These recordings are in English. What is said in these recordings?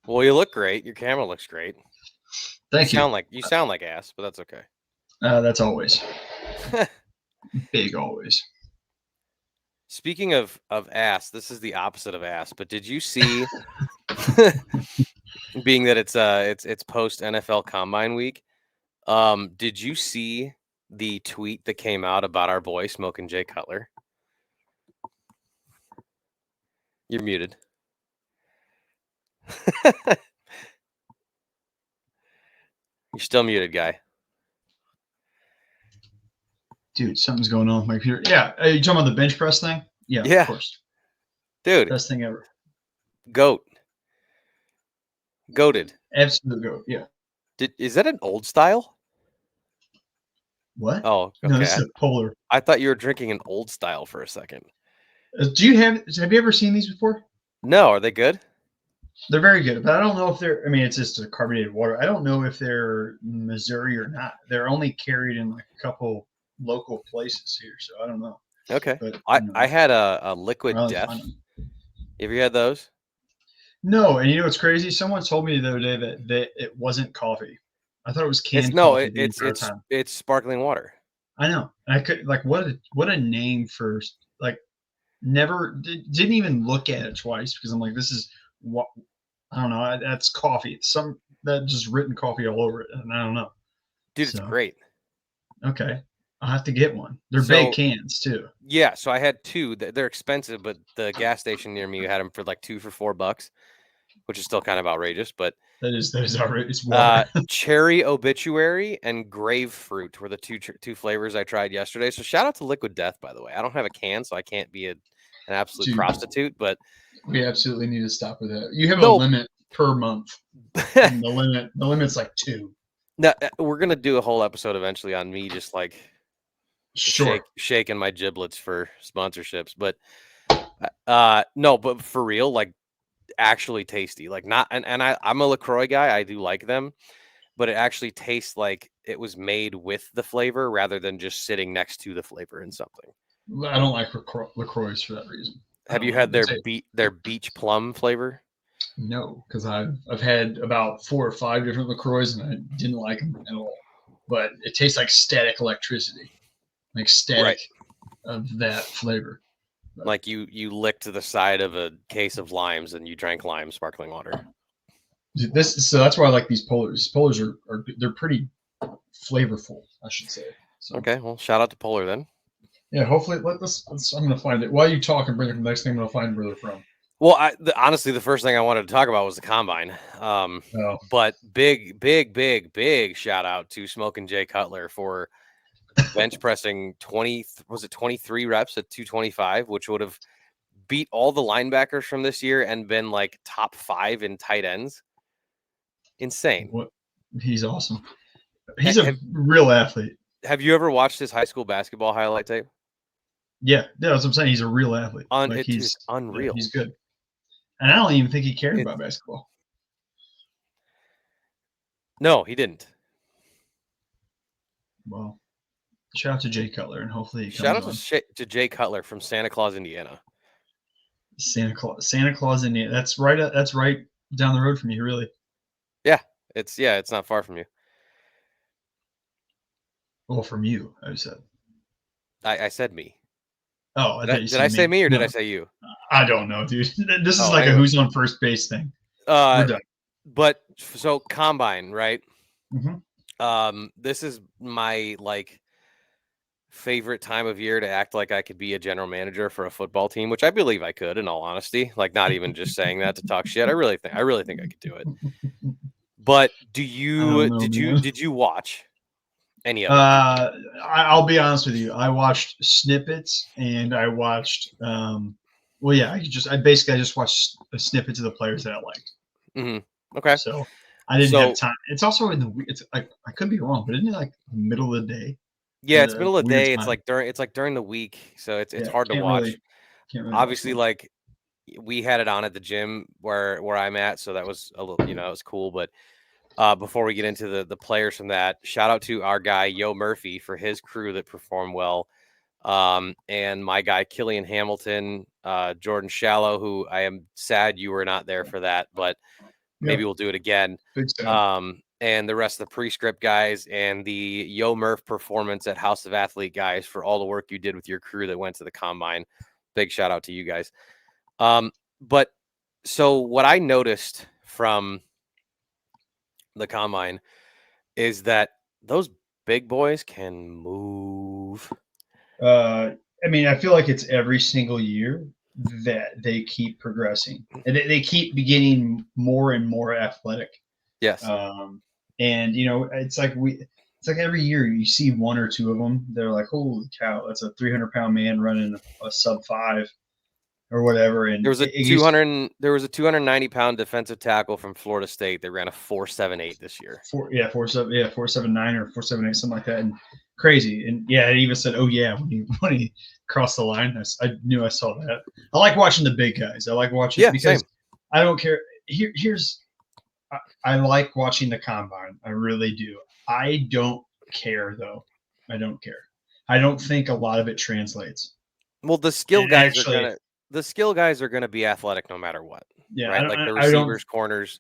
Well, you look great. Your camera looks great. Thank you. You sound like ass, but that's okay. That's always big, always. Speaking of ass, this is the opposite of ass. But did you see, being that it's post NFL Combine week, did you see the tweet that came out about our boy Smoking Jay Cutler? You're muted. You're still muted, guy. Dude, something's going on with my computer. Yeah, are you talking about the bench press thing? Yeah, of Yeah, course. dude, Best thing ever. goat, goated. Absolute goat. Yeah. Is that an old style? What? Oh, No, this okay. is a polar. I thought you were drinking an old style for a second. Do you have you ever seen these before? No, are they good? They're very good, but I don't know if they're. I mean, it's just a carbonated water. I don't know if they're Missouri or not. They're only carried in like a couple local places here, so I don't know. Okay. But I had a I liquid only death. find them. Have you had those? No, and you know what's crazy? Someone told me the other day that it wasn't coffee. I thought it was canned coffee the entire time. It's sparkling water. I know. And I could like what a name for like didn't even look at it twice because I'm like this is what I don't know. That's coffee. It's some that just written coffee all over it, and I don't know. Dude, it's So great. okay, I'll have to get one. They're big So cans too. yeah, so I had two. They're expensive, but the gas station near me had them for like $2 for $4, which is still kind of outrageous. But That is already it's water. cherry obituary and grapefruit were the two flavors I tried yesterday. So shout out to Liquid Death, by the way. I don't have a can, so I can't be an absolute Dude, prostitute. But we absolutely need to stop with that. You have a no, limit per month, and the limit's like 2. no, we're gonna do a whole episode eventually on me just like Sure. shaking my giblets for sponsorships. But no, but for real, like actually tasty. Like not and I'm a LaCroix guy. I do like them, but it actually tastes like it was made with the flavor rather than just sitting next to the flavor in something. I don't like LaCroix for that reason. I Have don't you know. had their beach plum flavor? No, because I've had about 4 or 5 different LaCroix and I didn't like them at all. But it tastes like static electricity, like static Right. of that flavor. But Like you licked the side of a case of limes and you drank lime sparkling water. so that's why I like these polars. These polars are they're pretty flavorful, I should say. So Okay, well, shout out to Polar then. yeah, hopefully I'm gonna find it while you talk and bring it from the next thing. I'm gonna find where they're from. Well, honestly, the first thing I wanted to talk about was the combine. Oh, But big shout out to Smoking Jay Cutler for bench pressing 23 reps at 225, which would have beat all the linebackers from this year and been like top 5 in tight ends. Insane. what? He's awesome. He's a real athlete. Have you ever watched his high school basketball highlight tape? Yeah, that's what I'm saying. He's a real athlete. It's unreal. He's good. And I don't even think he cared about basketball. No, he didn't. Well, shout out to Jay Cutler, and hopefully he Shout comes out on. to Jay Cutler from Santa Claus, Indiana. Santa Claus, Indiana. That's right. That's right down the road from you, really. Yeah, it's not far from you. Well, from you, I said. I said me. Oh, I thought you Did said I say me. me or No, did I say you? I don't know, dude. This is Oh, like a anyway. who's on first base thing. Uh, We're done. But so combine, right? Mm-hmm. This is my like favorite time of year to act like I could be a general manager for a football team, which I believe I could, in all honesty. Like, not even just saying that to talk shit. I really think I could do it. But I don't know, man. did you watch any of it? I'll be honest with you. I watched snippets and I watched. Well, yeah, I basically just watched snippets of the players that I liked. Mm-hmm. Okay. So I didn't have time. It's also in the. It's like I could be wrong, but isn't it like the middle of the day? Yeah, it's middle of the day. Time. It's like during the week, so it's hard to watch. Can't really Obviously, watch like we had it on at the gym where I'm at, so that was a little, it was cool. But before we get into the players from that, shout out to our guy Yo Murphy for his crew that performed well, and my guy Killian Hamilton, Jordan Shallow, who I am sad you were not there for that, but Yeah. Maybe we'll do it again. Big time. And the rest of the Prescript guys and the Yo Murph Performance at House of Athlete guys for all the work you did with your crew that went to the combine. Big shout out to you guys. But so what I noticed from the combine is that those big boys can move. I mean, I feel like it's every single year that they keep progressing and they keep getting more and more athletic. Yes. And it's like it's like every year you see one or two of them. They're like, holy cow, that's a 300-pound man running a sub 5 or whatever. And There was a 290-pound defensive tackle from Florida State. They ran a 4.78 this year. 4.79 or 4.78, something like that. And crazy. And yeah, it even said, oh yeah, when he crossed the line. I knew I saw that. I like watching the big guys. I like watching because same. I don't care. I like watching the combine. I really do. I don't care though. I don't care. I don't think a lot of it translates. Well, the skill guys are gonna be athletic no matter what. Yeah, right. Like the receivers, corners.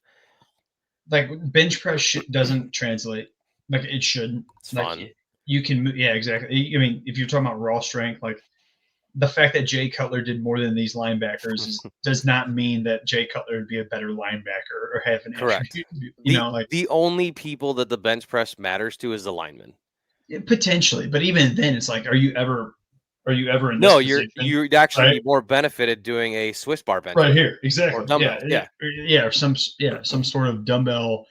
Like bench press doesn't translate. Like it shouldn't. It's like fun. You can. Yeah, exactly. I mean, if you're talking about raw strength, like the fact that Jay Cutler did more than these linebackers does not mean that Jay Cutler would be a better linebacker or have an correct. The only people that the bench press matters to is the lineman. Potentially, but even then, it's like, are you ever in no, this position? You'd actually be more benefited doing a Swiss bar bench right here, exactly. or dumbbell. Or some sort of dumbbell.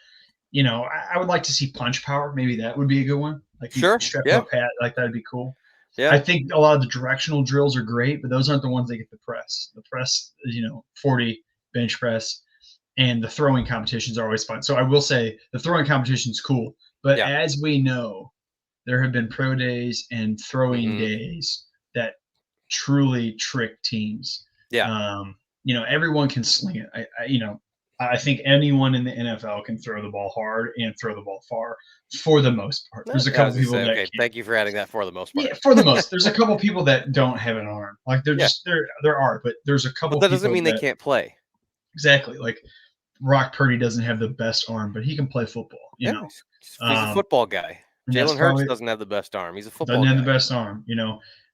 I would like to see punch power. Maybe that would be a good one. Like sure, strap up hat, like that'd be cool. Yeah, I think a lot of the directional drills are great, but those aren't the ones that get the press. The press, 40 bench press, and the throwing competitions are always fun. So I will say the throwing competition is cool, but as we know, there have been pro days and throwing days that truly trick teams. Yeah. Everyone can sling it. I think anyone in the NFL can throw the ball hard and throw the ball far for the most part. There's a couple people that okay, thank you for adding that for the most part. Yeah, for the most. There's a couple people that don't have an arm. Like they're just there are, but there's a couple. But that doesn't mean they can't play. Exactly. Like Brock Purdy doesn't have the best arm, but he can play football. You know, he's a football guy. Jalen Hurts doesn't have the best arm. He's a football guy. Doesn't have the best arm.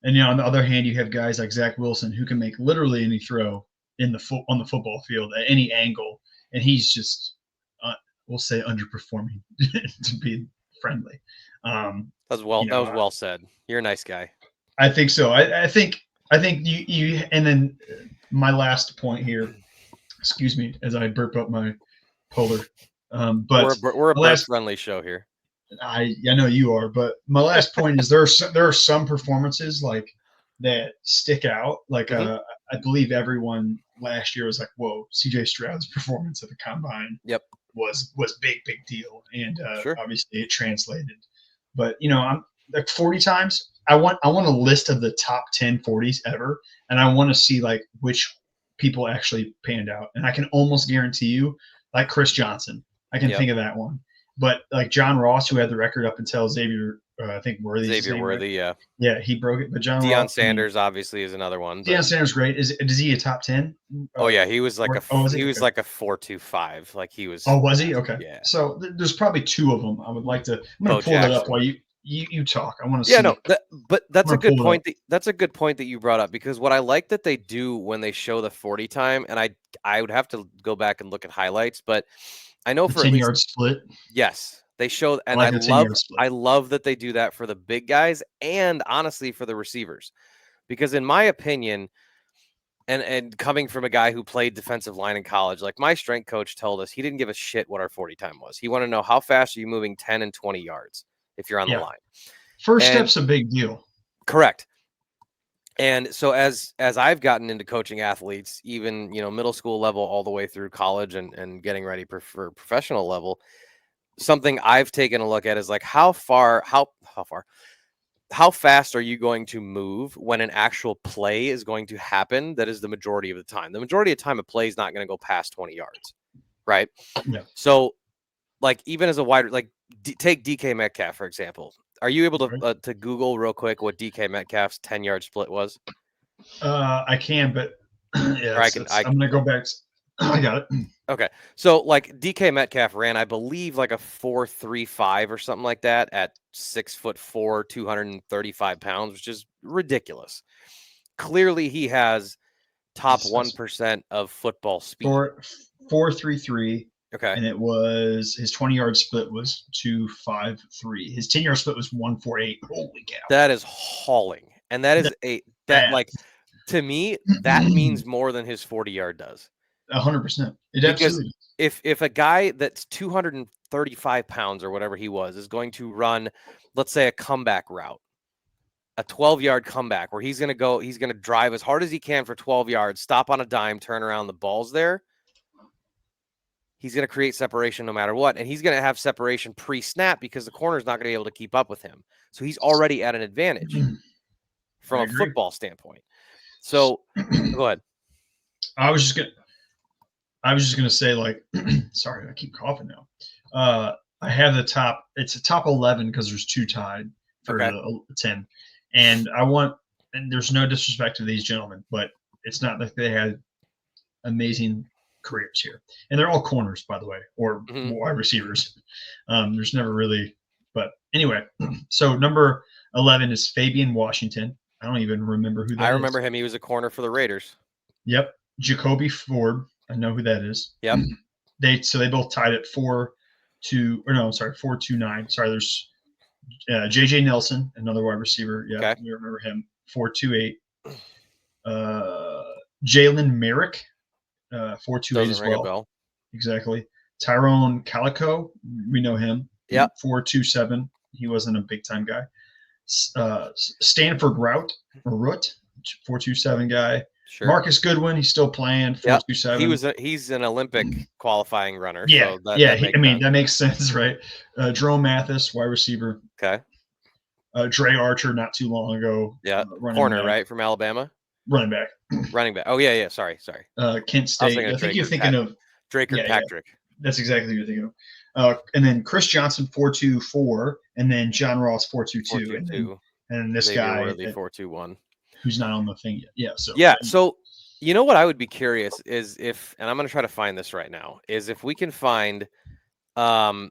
And on the other hand, you have guys like Zach Wilson who can make literally any throw on the football field at any angle, and he's just we'll say underperforming to be friendly. That was well said. You're a nice guy. I think so. I think you and then my last point here. Excuse me as I burp up my polar. But we're a burp friendly show here. I know you are, but my last point is there are some performances like that stick out. Like I believe everyone last year was like, "Whoa, CJ Stroud's performance at the combine was big deal," and obviously it translated. But I'm like 40 times. I want a list of the top 10 40s ever, and I want to see like which people actually panned out. And I can almost guarantee you, like Chris Johnson, I can think of that one. But like John Ross, who had the record up until Xavier, I think Worthy. Yeah, he broke it. But Deion Sanders obviously is another one. Deion Sanders great. Is he a top 10? Oh yeah, he was like like a 4.25. Like he was. Oh, was he? Okay. Yeah. So there's probably two of them. I would like to. I'm going to pull that up while you talk. I want to see. Yeah, no, but that's a good point. That's a good point that you brought up, because what I like that they do when they show the 40 time, and I would have to go back and look at highlights, but I know for 10-yard split. Yes, they show, and I love that they do that for the big guys and honestly for the receivers, because in my opinion, and coming from a guy who played defensive line in college, like my strength coach told us, he didn't give a shit what our 40 time was. He wanted to know how fast are you moving 10 and 20 yards if you're on the line. First step's a big deal. Correct. And so as I've gotten into coaching athletes, even, middle school level all the way through college and getting ready for professional level, something I've taken a look at is like how fast are you going to move when an actual play is going to happen? That is the majority of the time. The majority of the time, a play is not going to go past 20 yards, right? Yeah. So, like, even as a wide, like, take DK Metcalf, for example. Are you able to Google real quick what DK Metcalf's 10-yard split was? I can, but yeah, I'm going to go back. I got it. Okay. So like DK Metcalf ran, I believe, like a 4.35 or something like that at 6'4", 235 pounds, which is ridiculous. Clearly he has top 1% of football speed. 4.33. Okay. And it was his 20-yard split was 2.53. His 10-yard split was 1.48. Holy cow! That is hauling, and that is like to me that means more than his 40-yard does. 100%. It Because absolutely. if a guy that's 235 pounds or whatever he was is going to run, let's say, a comeback route, a 12-yard comeback where he's going to drive as hard as he can for 12 yards, stop on a dime, turn around, the ball's there. He's going to create separation no matter what. And he's going to have separation pre-snap because the corner's not going to be able to keep up with him. So he's already at an advantage from a football standpoint. So go ahead. I was just gonna say, like, sorry, I keep coughing now. I have it's a top 11 because there's two tied for the 10. And there's no disrespect to these gentlemen, but it's not like they had amazing careers here. And they're all corners, by the way, or wide receivers. There's never really, but anyway. So number 11 is Fabian Washington. I don't even remember who that is. I remember him. He was a corner for the Raiders. Yep. Jacoby Ford. I know who that is. Yep. They both tied at 4.29. Sorry, there's JJ Nelson, another wide receiver. Yeah, we remember him. 4.28. Jalen Merrick, 4.28 as well. Bell. Exactly. Tyrone Calico, we know him. Yeah. 4.27. He wasn't a big time guy. Stanford Root, 4.27 guy. Sure. Marcus Goodwin, he's still playing. 4.27. He's an Olympic qualifying runner. Yeah, so that makes sense, right? Jerome Mathis, wide receiver. Okay. Dre Archer, not too long ago. Yeah, corner, right, from Alabama. Running back. Oh yeah. Sorry. Kent State. I think you're thinking of Drake or Patrick. Yeah. That's exactly what you're thinking of. And then Chris Johnson 4.24, and then John Ross 4.22, and this guy 4.21. Who's not on the thing yet. So you know what I would be curious is if, and I'm going to try to find this right now, is if we can find a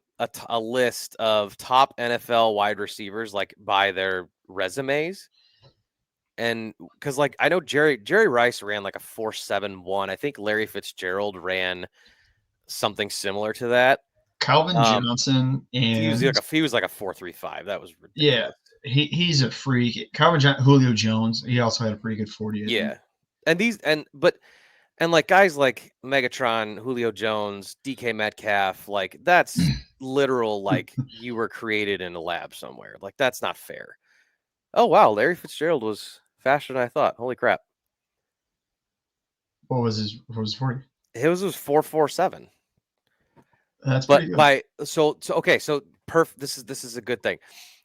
list of top NFL wide receivers, like by their resumes. And because, like, I know Jerry Rice ran like a 4.71. I think Larry Fitzgerald ran something similar to that. Calvin Johnson, and he was like a 4.35. That was ridiculous. Yeah. He's a freak. Julio Jones, he also had a pretty good 40. Yeah. And like guys like Megatron, Julio Jones, DK Metcalf, like that's literal, like you were created in a lab somewhere. Like that's not fair. Oh wow, Larry Fitzgerald was faster than I thought. Holy crap. What was his 40? His was 4.47. That's pretty good. This is a good thing.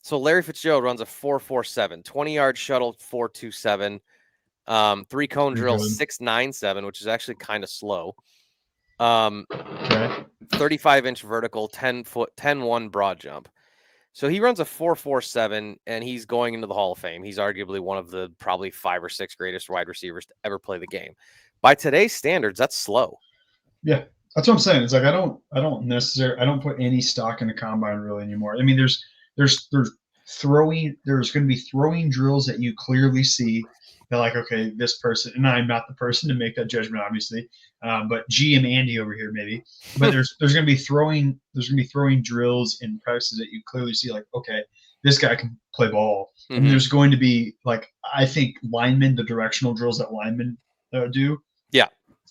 So Larry Fitzgerald runs a 4.47, 20-yard shuttle 4.27, 3-cone drill 6.97, which is actually kind of slow. 35-inch vertical, 10-1 broad jump. So he runs a 4.47, and he's going into the Hall of Fame. He's arguably one of the probably 5 or 6 greatest wide receivers to ever play the game. By today's standards, that's slow. Yeah, that's what I'm saying. It's like I don't put any stock in the combine really anymore. I mean, there's going to be throwing drills that you clearly see. They're like, okay, this person, and I'm not the person to make that judgment, obviously, but GM Andy over here maybe. But there's going to be throwing drills in practices that you clearly see, like, okay, this guy can play ball. Mm-hmm. And there's going to be, like, I think linemen, the directional drills that linemen do. Yeah.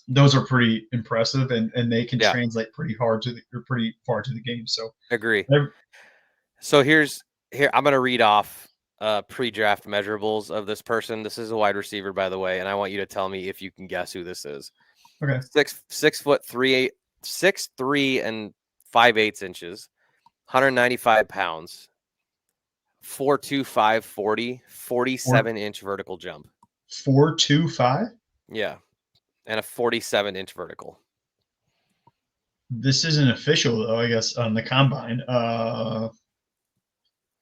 Those are pretty impressive, and they can translate pretty far to the game. So agree. So here I'm going to read off pre-draft measurables of this person. This is a wide receiver, by the way, and I want you to tell me if you can guess who this is. Okay. 6'3" and 5/8 inches, 195 pounds, 4.25 40, 47-inch vertical jump. 4.25? Yeah. And a 47-inch vertical. This isn't official, though, I guess, on the combine.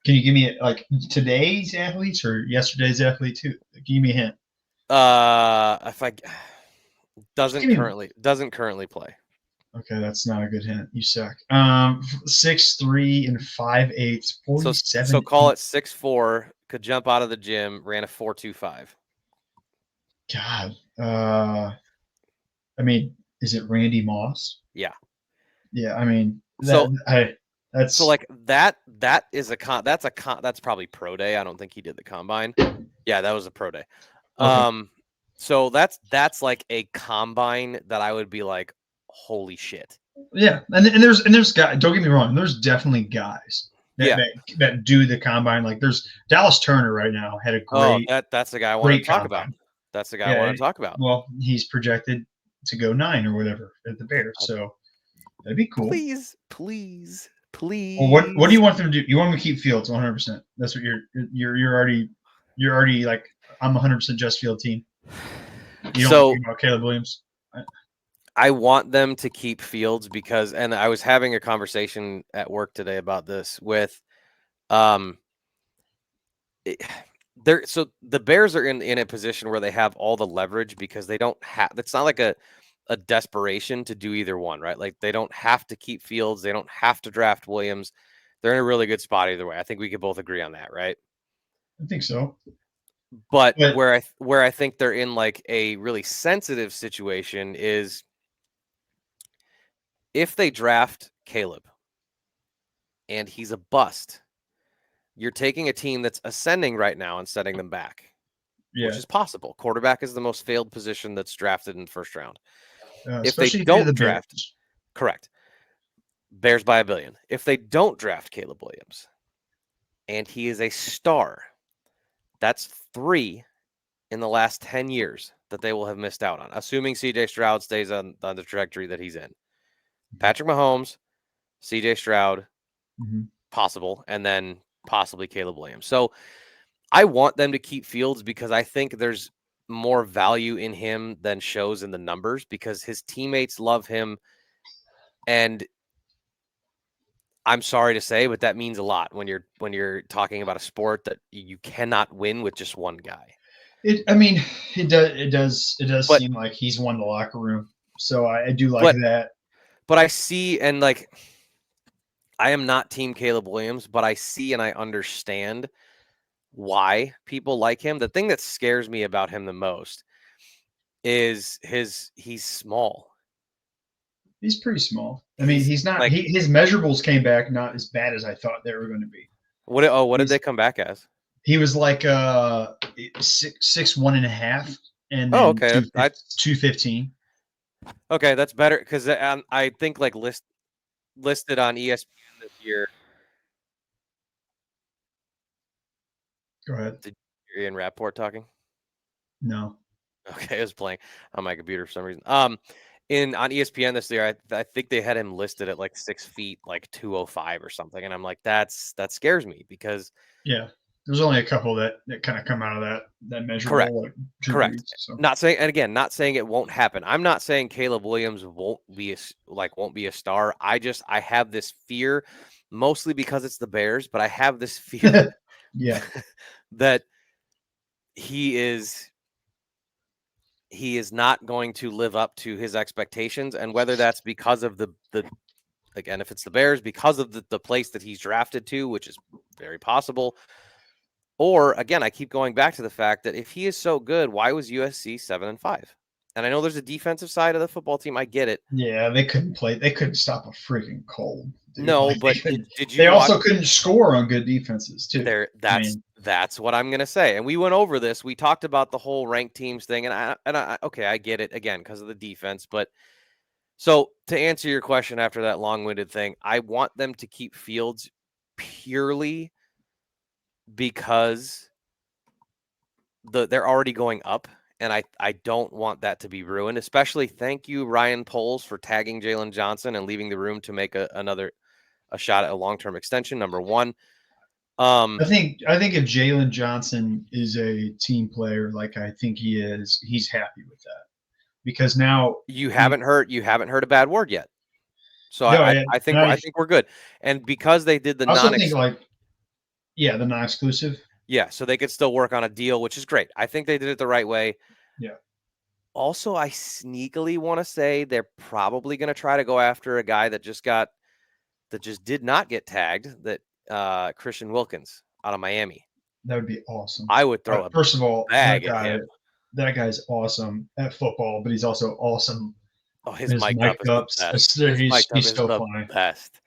Can you give me, like, today's athletes or yesterday's athlete, too? Give me a hint. Just give me. Doesn't currently play. Okay, that's not a good hint. You suck. 6'3" and 5'8", So 47. call it 6'4", could jump out of the gym, ran a 4.25. God. I mean, is it Randy Moss? Yeah. Yeah, I mean So that's like that is that's probably pro day. I don't think he did the combine. Yeah, that was a pro day. okay. So that's like a combine that I would be like, holy shit. Yeah, and there's guys. Don't get me wrong. There's definitely guys Yeah. that do the combine. Like there's Dallas Turner right now had a Oh, great that's the guy I wanted to great talk about. combine. That's the guy I Yeah, wanted to talk about. well, he's projected to go 9 or whatever at the Bears, so that'd be cool. Please, please, Well, what do please. you want them to do? You want them to keep Fields 100%. That's what you're already like I'm 100% just Field team. You don't So think about Caleb Williams. I want them to keep Fields because, and I was having a conversation at work today about this with, um, so the Bears are in a position where they have all the leverage because they don't have. It's not like a desperation to do either one, right? Like they don't have to keep Fields, they don't have to draft Williams. They're in a really good spot either way. I think we could both agree on that, right? I think so. But But where I think they're in like a really sensitive situation is if they draft Caleb and he's a bust, you're taking a team that's ascending right now and setting them back, which yeah, is possible. Quarterback is the most failed position that's drafted in the first round. If they especially if you're don't the draft, Bears. correct, Bears by $1 billion. If they don't draft Caleb Williams and he is a star, that's 3 in the last 10 years that they will have missed out on, assuming CJ Stroud stays on the trajectory that he's in. Patrick Mahomes, CJ Stroud, Mm-hmm. possible, and then possibly Caleb Williams. So I want them to keep Fields because I think there's more value in him than shows in the numbers because his teammates love him. And I'm sorry to say, but that means a lot when you're talking about a sport that you cannot win with just one guy. I mean, it does But seem like he's won the locker room. So I do like but that. but I see, and like I am not team Caleb Williams, but I see and I understand why people like him. The thing that scares me about him the most is he's small. He's pretty small. I mean, He's he's not. like His measurables came back not as bad as I thought they were going to be. what did He's they come back as? he was like 6'1.5", and Oh, then okay. 215. Okay, that's better because I think like listed on ESPN this year. Go ahead. Did you hear Ian Rapport talking? No. Okay, I was playing on my computer for some reason. In on ESPN this year, I think they had him listed at like 6 feet, like 205 or something, and I'm like, that scares me because Yeah. There's only a couple that kind of come out of that correct, measurable, like Drew correct. Brees. So Not saying, and again, not saying it won't happen. I'm not saying Caleb Williams won't be a star. I have this fear, mostly because it's the Bears, but I have this fear yeah, that he is not going to live up to his expectations, and whether that's because of the again, if it's the Bears, because of the place that he's drafted to, which is very possible, or again, I keep going back to the fact that if he is so good, why was USC 7-5? And I know there's a defensive side of the football team. I get it. yeah. They couldn't play. They couldn't stop a freaking cold, dude. No, Like but did they you watch also couldn't score on good defenses too. there? I mean, That's what I'm gonna say. And we went over this. We talked about the whole ranked teams thing, and I okay, I get it again because of the defense, but so to answer your question after that long-winded thing, I want them to keep Fields purely because they're already going up, and I don't want that to be ruined. Especially, thank you Ryan Poles for tagging Jalen Johnson and leaving the room to make a shot at a long-term extension. Number one, I think if Jalen Johnson is a team player, like I think he is, he's happy with that because now you haven't heard a bad word yet. So no, I think we're good. And because they did the I also think like the non-exclusive. yeah, so they could still work on a deal, which is great. I think they did it the right way. Yeah. Also, I sneakily want to say they're probably going to try to go after a guy that just did not get tagged, that Christian Wilkins out of Miami. That would be awesome. I would throw a First of all, bag at him. that guy's awesome at football, but he's also awesome. Oh, his His mic'd mic up is the ups, best. His mic'd up he's is so the funny. best.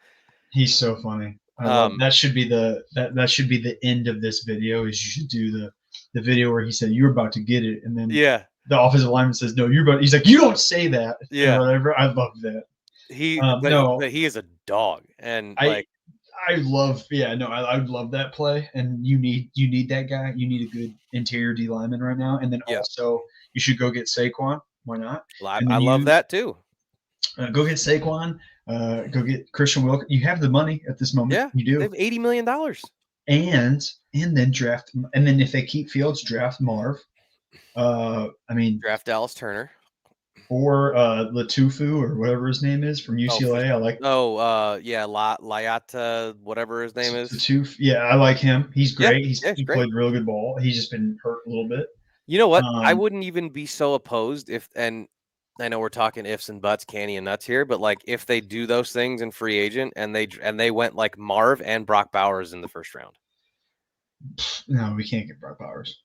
He's so funny. I love that. Should be that should be the end of this video. Is you should do the video where he said you're about to get it, and then Yeah, the offensive lineman says no, you're about. He's like you don't say that, and yeah. whatever. I love that. No, But he is a dog, and I like, I love I would love that play, and you need that guy. You need a good interior D lineman right now, and then yeah, also you should go get Saquon. Why not? And I then love you that too. go get Saquon. Go get Christian Wilkins. You have the money at this moment. Yeah, You they do, have $80 million. and then draft, and then if they keep Fields, draft Marv. I mean, Draft Dallas Turner. or Latufu or whatever his name is from UCLA. I like. Yeah, Layata, whatever his name is. Latufu. Yeah, I like him. He's great. Yeah, He great. played real good ball. He's just been hurt a little bit. You know what? I wouldn't even be so opposed and I know we're talking ifs and buts, canny and nuts here, but like if they do those things in free agent and they went like Marv and Brock Bowers in the first round. No, we can't get Brock Bowers.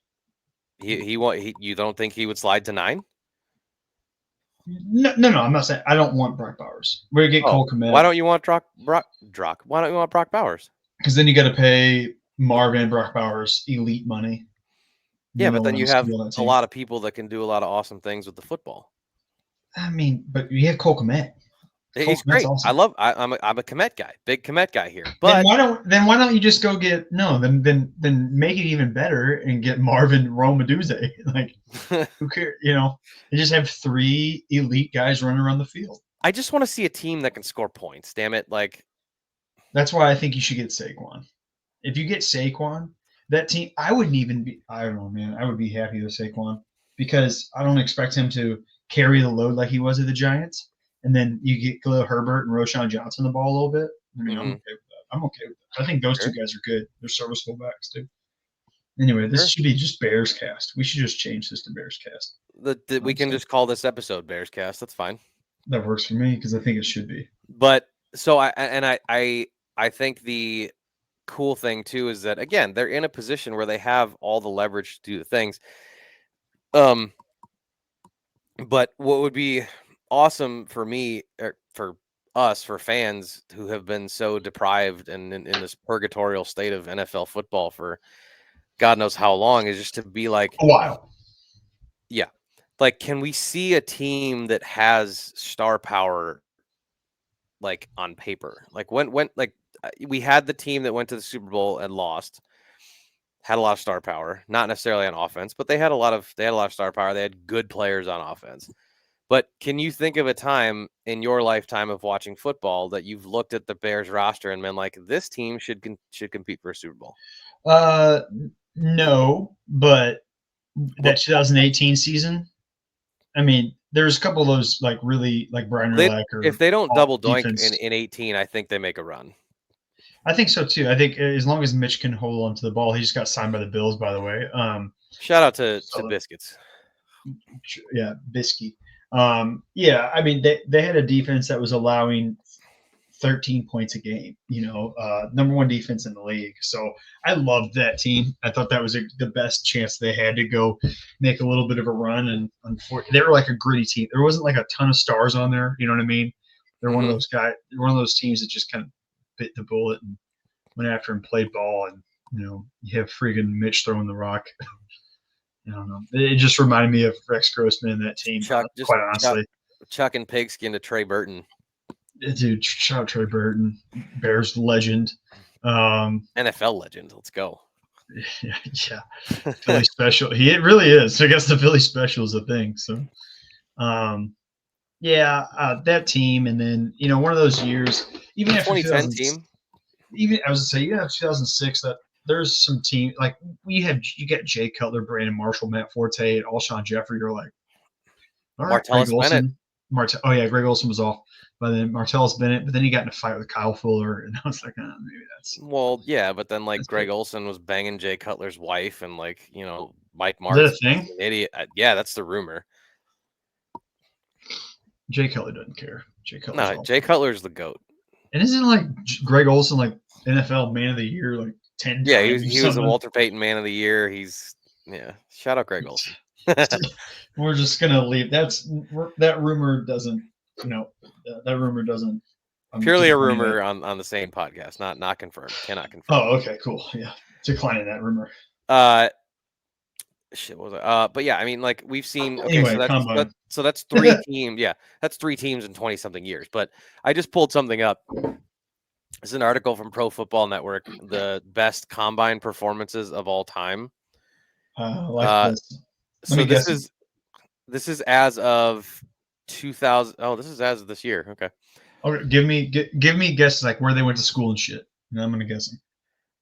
You don't think he would slide to 9? No. I'm not saying I don't want Brock Bowers. We're gonna get Cole Kmet. Why don't you want Brock? Why don't you want Brock Bowers? Because then you got to pay Marvin and Brock Bowers elite money. Yeah, but then you have a lot of people that can do a lot of awesome things with the football. I mean, but you have Cole Kmet. He's great. Awesome. I'm a Kmet guy, big Kmet guy here. But then why don't you just go get then make it even better and get Marvin Romaduze? Like who cares? You just have 3 elite guys running around the field. I just want to see a team that can score points. Damn it! Like that's why I think you should get Saquon. If you get Saquon, that team, I wouldn't even be. I don't know, man. I would be happy with Saquon because I don't expect him to carry the load like he was at the Giants. And then you get Khalil Herbert and Roshan Johnson the ball a little bit. I mean, I'm okay with that. I'm okay with that. I think those 2 guys are good. They're serviceable backs too. Anyway, this should be just Bearscast. We should just change this to Bearscast. We can just call this episode Bearscast. That's fine. That works for me because I think it should be. But so I think the cool thing too is that again they're in a position where they have all the leverage to do the things. But what would be awesome for me, or for us, for fans who have been so deprived and in this purgatorial state of NFL football for God knows how long, is just to be like a while. Yeah. Like, can we see a team that has star power, like on paper? Like when like we had the team that went to the Super Bowl and lost, had a lot of star power, not necessarily on offense, but they had a lot of star power. They had good players on offense. But can you think of a time in your lifetime of watching football that you've looked at the Bears roster and been like, this team should compete for a Super Bowl? No, but that 2018 season, I mean, there's a couple of those like really like Brian Urlacher. If they don't double doink in 18, I think they make a run. I think so too. I think as long as Mitch can hold on to the ball, he just got signed by the Bills, by the way. Shout out to Biscuits. Yeah, Bisky. Yeah, I mean they had a defense that was allowing 13 points a game. Number 1 defense in the league. So I loved that team. I thought that was the best chance they had to go make a little bit of a run. And they were like a gritty team. There wasn't like a ton of stars on there. You know what I mean? They're one of those guys. One of those teams that just kind of bit the bullet and went after and played ball. And you have freaking Mitch throwing the rock. I don't know. It just reminded me of Rex Grossman and that team. Quite honestly, chucking pigskin to Trey Burton. Dude, shout out Trey Burton, Bears legend, NFL legend. Let's go. Yeah. Philly special. It really is. I guess the Philly special is a thing. So, that team, and then one of those years, even after 2010 team. Even I was gonna say, even after 2006, that there's some team like you get Jay Cutler, Brandon Marshall, Matt Forte, and Alshon Jeffrey. You're like, all right, Greg Olsen. Greg Olsen was off. But then Martellus Bennett, but then he got in a fight with Kyle Fuller, and I was like, maybe that's. Well, yeah, but then like Greg Olsen was banging Jay Cutler's wife, and like Mike Martz. Is that a thing? An idiot. Yeah, that's the rumor. Jay Cutler doesn't care. Jay Cutler's No, all. Jay Cutler's the GOAT. And isn't like Greg Olson like NFL Man of the Year like 10 Yeah, times? he was a Walter Payton Man of the Year. He's shout out Greg Olson. We're just gonna leave. That rumor doesn't. That rumor doesn't. Purely a rumor on the same podcast, not confirmed. Cannot confirm. Oh, okay, cool. Yeah, declining that rumor. Shit, what was it? But yeah, I mean, like we've seen. Okay, Anyway, so that's 3 teams. Yeah, that's 3 teams in 20 something years. But I just pulled something up. It's an article from Pro Football Network, the best combine performances of all time. This. So this is as of 2000. Oh, this is as of this year. Okay. Okay, give me guesses like where they went to school and shit. And I'm gonna guess them.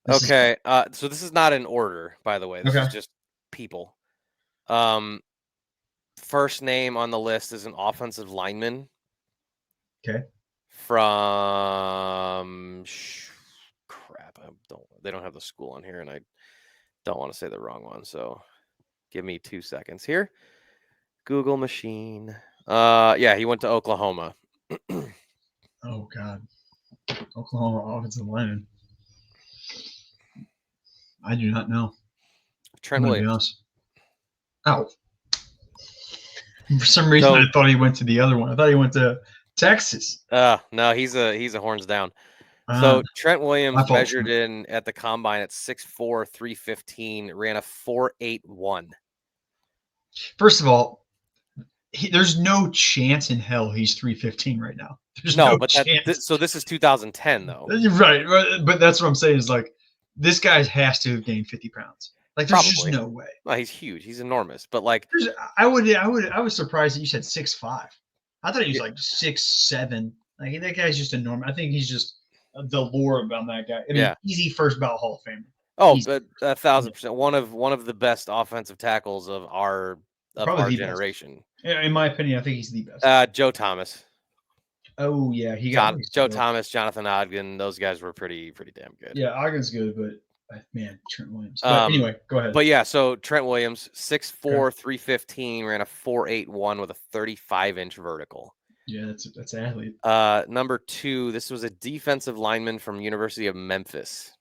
Okay. So this is not in order, by the way. This is just people. First name on the list is an offensive lineman. Okay. From crap. They don't have the school on here, and I don't want to say the wrong one. So give me 2 seconds here. Google machine. Yeah, he went to Oklahoma. Oh God. Oklahoma offensive lineman. I do not know. Trent Williams. Oh. For some reason, I thought he went to the other one. I thought he went to Texas. No, he's a horns down. So Trent Williams measured in at the combine at 6'4", 315, ran a 4.81. First of all, there's no chance in hell he's 315 right now. There's no but chance. So this is 2010 though. Right, but that's what I'm saying is like this guy has to have gained 50 pounds. Like there's just no way. Well, he's huge. He's enormous. But like I was surprised that you said 6'5". I thought he was like 6'7". Like that guy's just enormous. I think he's just the lore about that guy. I mean, easy first ballot Hall of Famer. Oh, but 1,000%. One of the best offensive tackles of our generation. Yeah, in my opinion, I think he's the best. Joe Thomas. Oh yeah, he got Joe Thomas, Jonathan Ogden. Those guys were pretty damn good. Yeah, Ogden's good, but man, Trent Williams. But anyway, go ahead. But yeah, so Trent Williams, 6'4", 315, ran a 4.81 with a 35-inch vertical. Yeah, that's an athlete. Number 2, this was a defensive lineman from University of Memphis.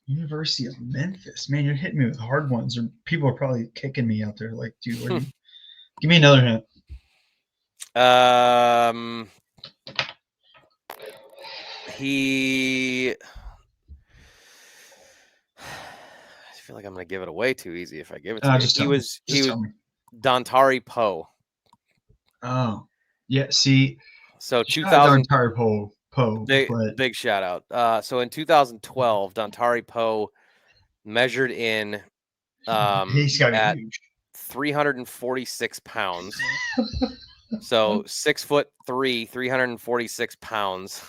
University of Memphis. Man, you're hitting me with hard ones, or people are probably kicking me out there. Like, dude, give me another hint. I feel like I'm going to give it away too easy if I give it to you. He was Dontari Poe. Oh, yeah. See, so 2000 Dontari Poe. Big shout out. So in 2012, Dontari Poe measured in he's got at huge. 346 pounds. So 6'3", 346 pounds.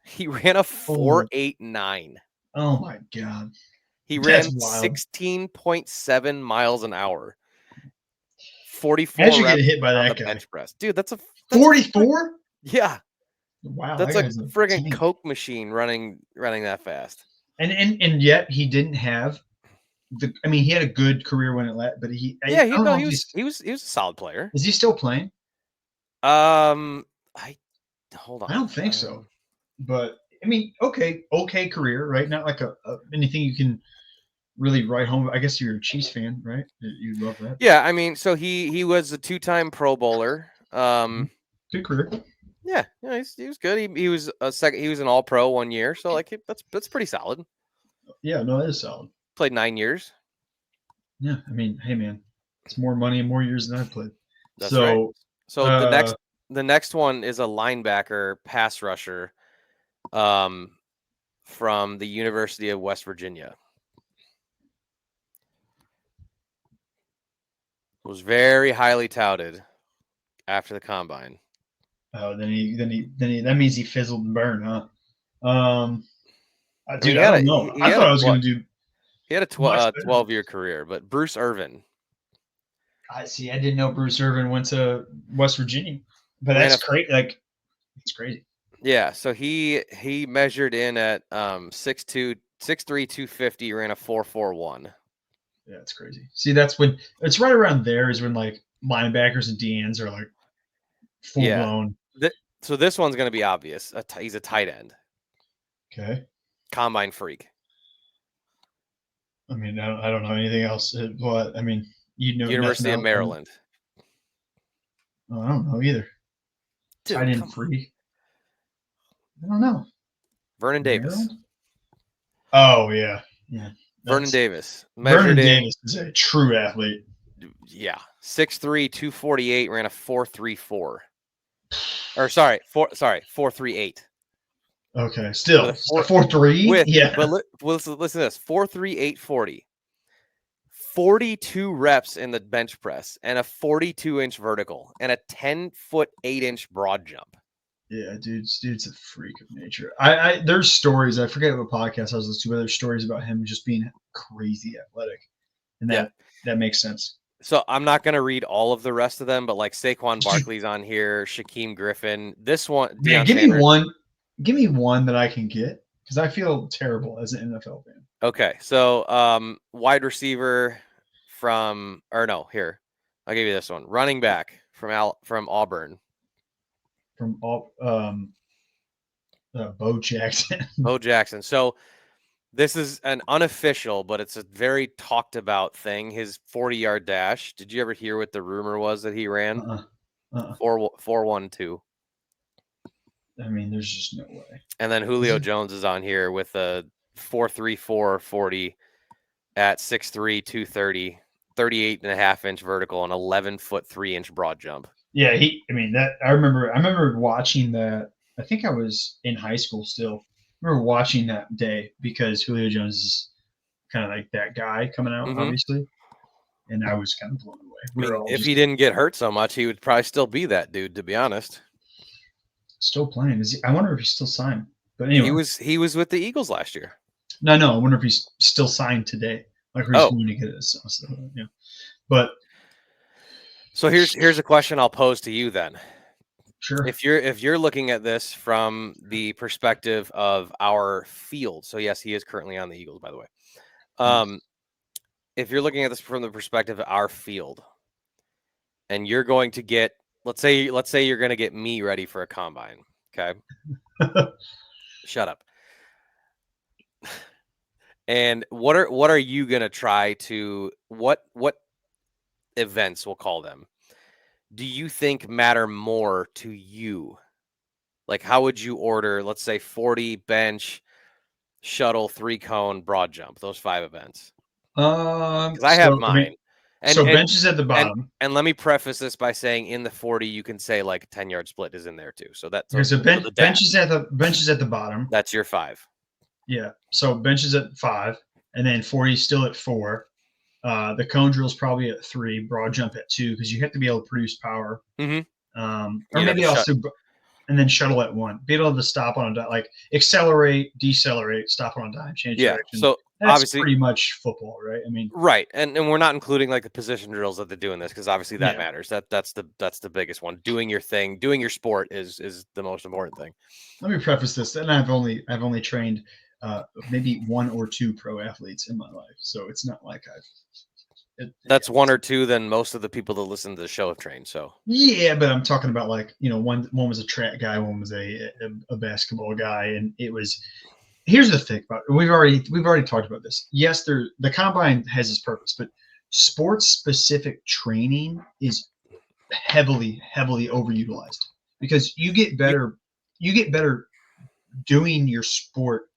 He ran a 4.89. Oh my God. He ran 16.7 miles an hour. 44 reps getting hit by that on the guy. bench press. Dude, that's 44? Yeah. Wow. That's a friggin' Coke machine running that fast. And yet he didn't have he had a good career when it let, but he was a solid player. Is he still playing? Hold on. I don't think so. But I mean, okay career, right? Not like a anything you can really write home. I guess you're a Chiefs fan, right? You love that. Yeah, I mean, so he was a 2-time Pro Bowler. Good career. Yeah, he was good. He was he was an All Pro 1 year, so like that's pretty solid. Yeah, no, that is solid. Played 9 years. Yeah, I mean, hey man, it's more money and more years than I've played. That's right. So the next one is a linebacker pass rusher, from the University of West Virginia. Was very highly touted after the combine. Oh, then that means he fizzled and burned, huh? Dude, I don't know. I thought I was going to do. He had a 12-year career, but Bruce Irvin. I see. I didn't know Bruce Irvin went to West Virginia, but that's crazy. Like, it's crazy. Yeah. So he measured in at 6'2", 6'3", 250, ran a 4.41. Yeah, it's crazy. See, that's when it's right around there is when like linebackers and DNs are like full Yeah. blown. So this one's going to be obvious. He's a tight end. Okay. Combine freak. I mean, I don't know anything else. What I mean, you know nothing University of else. Maryland. Oh, I don't know either. Dude, Tight end come on. free. I don't know. Vernon Davis. Maryland? Oh yeah, yeah. Vernon Davis. Vernon Measured in, Davis is a true athlete. yeah, 6'3", 248, ran a 4.34. Or sorry, 4.38. Okay, With still a four, 4.3. Yeah, but listen to this: 4.38 40. 42 reps in the bench press and a 42-inch vertical and a 10-foot 8-inch broad jump. yeah, dude's a freak of nature. I there's stories. I forget what podcast I was listening to, but there's stories about him just being crazy athletic, and Yeah. that makes sense. So I'm not going to read all of the rest of them, but like Saquon Barkley's on here, Shaquem Griffin, this one, Man, Deion Sanders. Give me one that I can get because I feel terrible as an NFL fan. Okay, so wide receiver from, or no, here, I'll give you this one. Running back from Auburn, From all Bo Jackson. Bo Jackson. So this is an unofficial, but it's a very talked about thing. His 40-yard dash. Did you ever hear what the rumor was that he ran? 4.12. I mean, there's just no way. And then Julio Jones is on here with a 4.34 40 at 6'3", 230, 38.5-inch vertical and 11-foot 3-inch broad jump. Yeah, I mean that. I remember watching that. I think I was in high school still. I remember watching that day because Julio Jones is kind of like that guy coming out, obviously, and I was kind of blown away. I mean, if he didn't get hurt so much, he would probably still be that dude, to be honest. Still playing. Is he? I wonder if he's still signed. But anyway, he was with the Eagles last year. No, I wonder if he's still signed today. Like, who's going to get it? So, yeah. But so here's a question I'll pose to you then. Sure. If you're looking at this from the perspective of our field, so yes, he is currently on the Eagles, by the way. Yes. If you're looking at this from the perspective of our field, and you're going to get, let's say you're going to get me ready for a combine, okay? Shut up. And what are you going to try to what events, we'll call them, do you think matter more to you? Like, how would you order, let's say 40 bench, shuttle, 3-cone, broad jump, those 5 events? Because I have mine. I mean, so bench is at the bottom. And let me preface this by saying in the 40, you can say like a 10-yard split is in there too. So that's so bench is at the bottom. That's your 5. Yeah. So bench is at 5, and then 40 is still at 4. The cone drill is probably at 3, broad jump at 2, because you have to be able to produce power. Or maybe also, and then shuttle at 1. Be able to stop on a dime, like accelerate, decelerate, stop on a dime, change direction. So that's obviously pretty much football, right? I mean, right, and we're not including like the position drills that they do in this because obviously that matters. That's the biggest one. Doing your thing, doing your sport is the most important thing. Let me preface this, and I've only trained maybe 1 or 2 pro athletes in my life, so it's not like that's 1 or 2 than most of the people that listen to the show have trained. So yeah, but I'm talking about like, one was a track guy, one was a basketball guy, and it was. Here's the thing about it. We've already talked about this. Yes, the combine has its purpose, but sports specific training is heavily overutilized because you get better doing your sport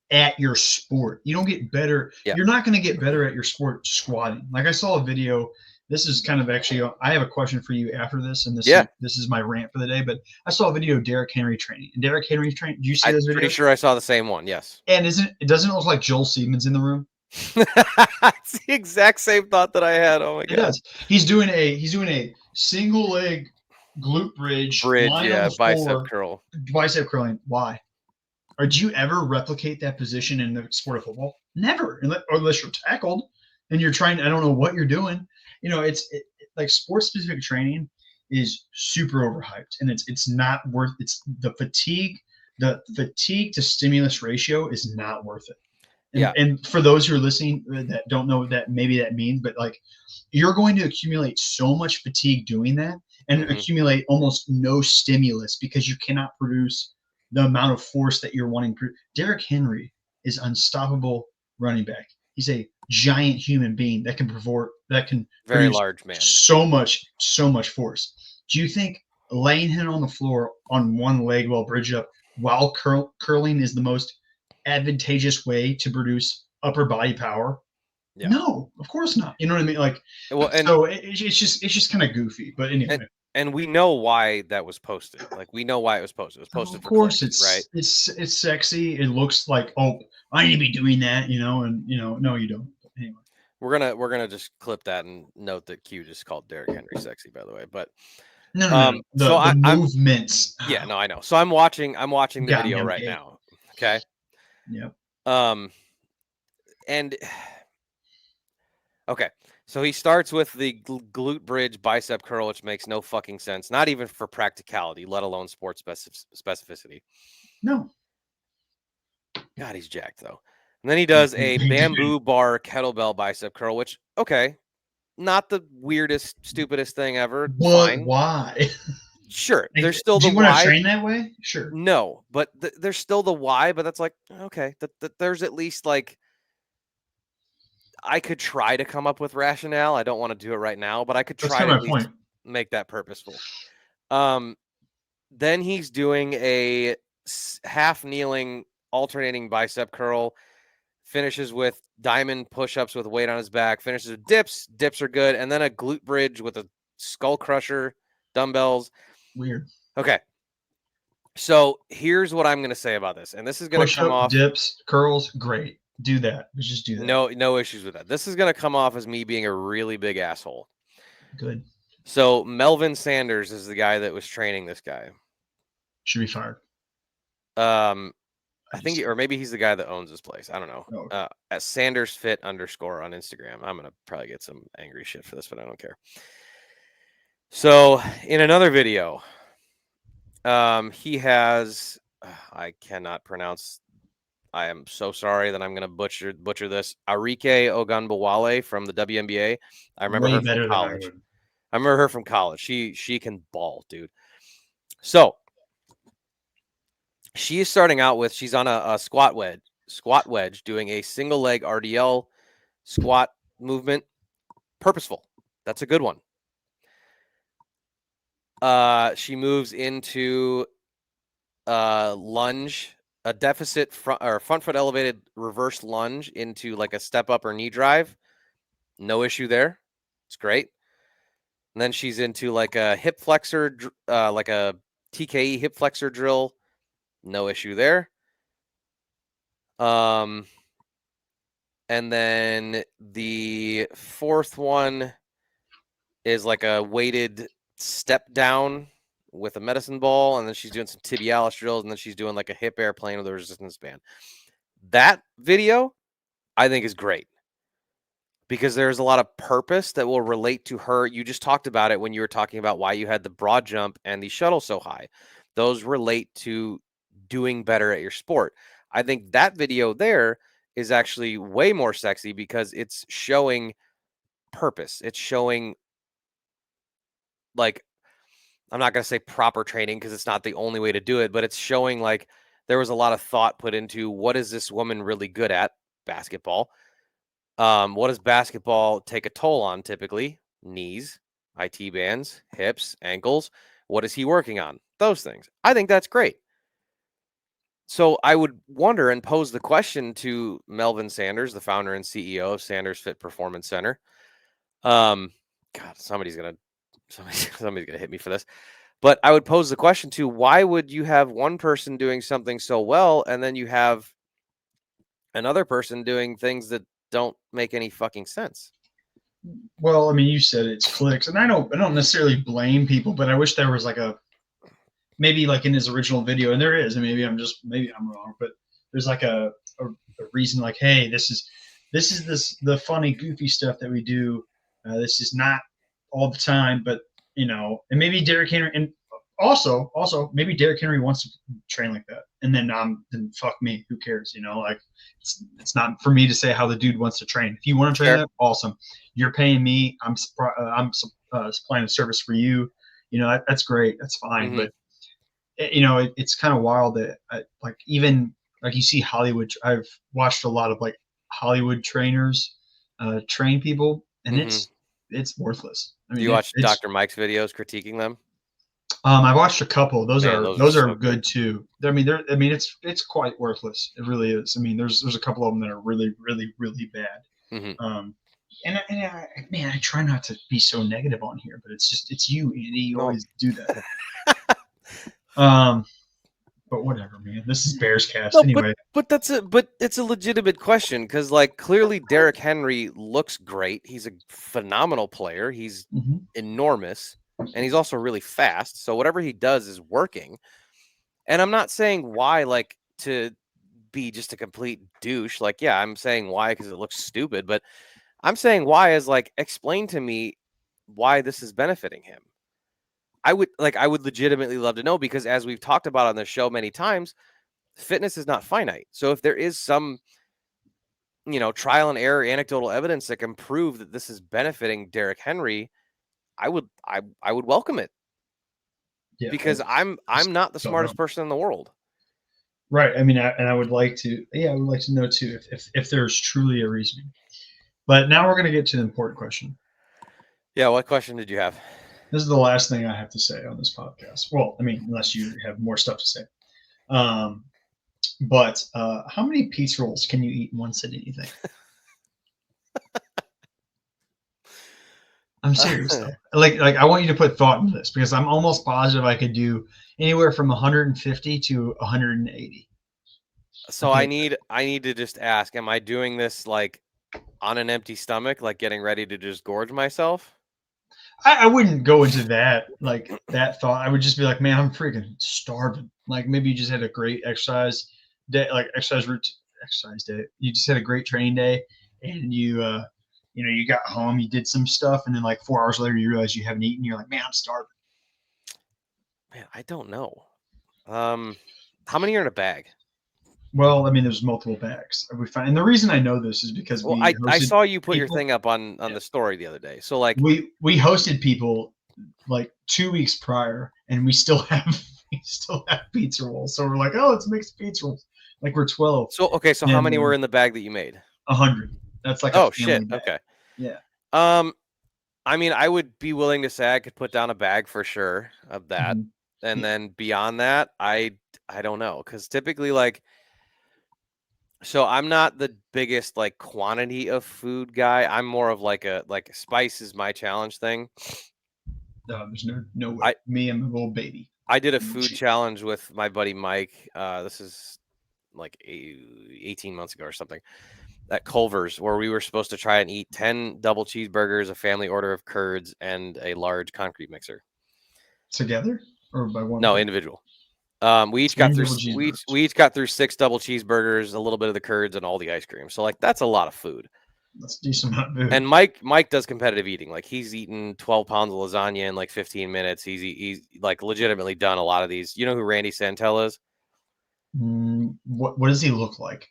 at your sport. You don't get better. Yeah. You're not going to get better at your sport squatting. Like, I saw a video. This is kind of actually, I have a question for you after this, and this is my rant for the day. But I saw a video of Derrick Henry training. And Derrick Henry training. Do you see this video? I'm pretty sure I saw the same one. Yes. And doesn't it look like Joel Siemens in the room? It's the exact same thought that I had. Oh my god. It does. He's doing a single leg glute bridge, bicep curl. Bicep curling. Why? Or do you ever replicate that position in the sport of football? Never, unless you're tackled and you're trying. I don't know what you're doing. It's like sports specific training is super overhyped, and it's not worth. It's the fatigue to stimulus ratio is not worth it. Yeah. And for those who are listening that don't know what that maybe that means, but like you're going to accumulate so much fatigue doing that and Mhm. accumulate almost no stimulus because you cannot produce the amount of force that you're wanting. Derrick Henry is unstoppable running back. He's a giant human being that can Very produce large man. so much force. Do you think laying him on the floor on one leg while bridge up while curling is the most advantageous way to produce upper body power? Yeah. No, of course not. You know what I mean? Like, Well, so it's just kind of goofy. But and anyway, and we know why that was posted. Like we know why it was posted. It was oh, posted of for course clicks, right? it's sexy. It looks like, oh, I need to be doing that, and no, you don't. But anyway, We're gonna just clip that and note that Q just called Derrick Henry sexy, by the way. But no. so The I'm movements. yeah, no, I know. So I'm watching the Got me video on right gay. now. Okay. Yep. Um and okay. So he starts with the glute bridge bicep curl, which makes no fucking sense, not even for practicality, let alone sports specificity. No. God, he's jacked though. And then he does a Big dude. bamboo bar kettlebell bicep curl, which okay, not the weirdest, stupidest thing ever. What? Fine. Why? Sure. Like, There's still do the you want to why. train that way? Sure. No, but there's still the why, but that's like, okay, there's at least like I could try to come up with rationale. I don't want to do it right now, but I could That's try kind to of at my least point. make that purposeful. Um, then he's doing a half kneeling alternating bicep curl, finishes with diamond push-ups with weight on his back, finishes with dips. Dips are good, and then a glute bridge with a skull crusher, dumbbells. Weird. Okay. So here's what I'm going to say about this, and this is going to Push come up, off dips, curls, great. Do that. Let's just do that. no issues with that. This is going to come off as me being a really big asshole. Good. So Melvin Sanders is the guy that was training this guy. Should be fired. I think, or maybe he's the guy that owns this place. I don't know. Oh, At Sanders Fit _ on Instagram. I'm gonna probably get some angry shit for this, but I don't care. So in another video, he has I cannot pronounce. I am so sorry that I'm gonna butcher this. Arike Ogunbowale from the WNBA. I remember way her from better than I college. would. I remember her from college. She can ball, dude. So she is starting out with she's on a squat wedge doing a single leg RDL squat movement. Purposeful. That's a good one. She moves into lunge, a deficit front foot elevated reverse lunge into like a step up or knee drive. No issue there. It's great. And then she's into like a hip flexor, like a TKE hip flexor drill. No issue there. And then the fourth one is like a weighted step down with a medicine ball, and then she's doing some tibialis drills, and then she's doing like a hip airplane with a resistance band. That video, I think, is great because there's a lot of purpose that will relate to her. You just talked about it when you were talking about why you had the broad jump and the shuttle so high. Those relate to doing better at your sport. I think that video there is actually way more sexy because it's showing purpose. It's showing like I'm not going to say proper training because it's not the only way to do it, but it's showing like there was a lot of thought put into what is this woman really good at? Basketball. What does basketball take a toll on typically? Knees, IT bands, hips, ankles. What is he working on? Those things. I think that's great. So I would wonder and pose the question to Melvin Sanders, the founder and CEO of Sanders Fit Performance Center. God, somebody's gonna hit me for this. But I would pose the question to why would you have one person doing something so well and then you have another person doing things that don't make any fucking sense? Well, I mean, you said it's clicks, and I don't necessarily blame people, but I wish there was like a maybe like in his original video, and there is, and maybe I'm wrong, but there's like a reason like, hey, this is the funny goofy stuff that we do. This is not all the time, but and maybe Derrick Henry, and also, maybe Derrick Henry wants to train like that, and then then fuck me, who cares? Like it's not for me to say how the dude wants to train. If you want to train Sure. that, awesome. You're paying me. I'm supplying a service for you. That's great. That's fine. Mhm. But it's kind of wild that like even like you see Hollywood. I've watched a lot of like Hollywood trainers train people, and Mhm. it's worthless. I Do mean, you watch it's Dr. Mike's videos critiquing them? I watched a couple. Those Man, are those are those are so good. good too. It's quite worthless. It really is. I mean, there's a couple of them that are really, really, really bad. Mhm. Man, I try not to be so negative on here, but it's you, Andy. You No. always do that. Um, but whatever, man. This is Bearscast No, anyway. but it's a legitimate question because like clearly Derrick Henry looks great. He's a phenomenal player. He's Mhm. enormous and he's also really fast. So whatever he does is working. And I'm not saying why like to be just a complete douche. Like, yeah, I'm saying why because it looks stupid, but I'm saying why is like explain to me why this is benefiting him. I would legitimately love to know because as we've talked about on the show many times, fitness is not finite. So if there is some, trial and error anecdotal evidence that can prove that this is benefiting Derrick Henry, I would welcome it Yeah, because I'm not the don't know. smartest person in the world. Right. I mean, I would like to. Yeah, I would like to know too if there's truly a reason. But now we're going to get to the important question. Yeah, what question did you have? This is the last thing I have to say on this podcast. Well, I mean, unless you have more stuff to say. Um, but how many pizza rolls can you eat in one sitting, you think? I'm serious though. Like I want you to put thought into this because I'm almost positive I could do anywhere from 150 to 180. So I need to just ask, am I doing this like on an empty stomach, like getting ready to just gorge myself? I wouldn't go into that thought. I would just be like, man, I'm freaking starving. Like maybe you just had a great exercise day, like exercise day. You just had a great training day, and you got home, you did some stuff, and then like 4 hours later, you realize you haven't eaten. You're like, man, I'm starving. Man, I don't know. How many are in a bag? Well, I mean, there's multiple bags. We find, and the reason I know this is because Well, we I hosted saw you put your people. thing up on Yeah, the story the other day. So like, we hosted people like 2 weeks prior, and we still have pizza rolls. So we're like, oh, let's make some pizza rolls. Like we're 12 so okay, so how and many were in the bag that you made? 100. That's like a Oh shit. family bag. Okay. Yeah. Um, I mean, I would be willing to say I could put down a bag for sure of that. Mhm. And Yeah. then beyond that, I don't know cuz typically like so I'm not the biggest like quantity of food guy. I'm more of like spice is my challenge thing. No, there's no way. I Me, I'm a little baby. I did a Little food cheap. challenge with my buddy Mike. This is like 18 months ago or something at Culver's where we were supposed to try and eat 10 double cheeseburgers, a family order of curds, and a large concrete mixer. Together or by one No, person? individual. We each got 10 through double cheeseburgers. we each got through 6 double cheeseburgers, a little bit of the curds, and all the ice cream. So like that's a lot of food. That's a decent amount of food. And Mike does competitive eating. Like he's eaten 12 pounds of lasagna in like 15 minutes. He's like legitimately done a lot of these. You know who Randy Santel is? What does he look like?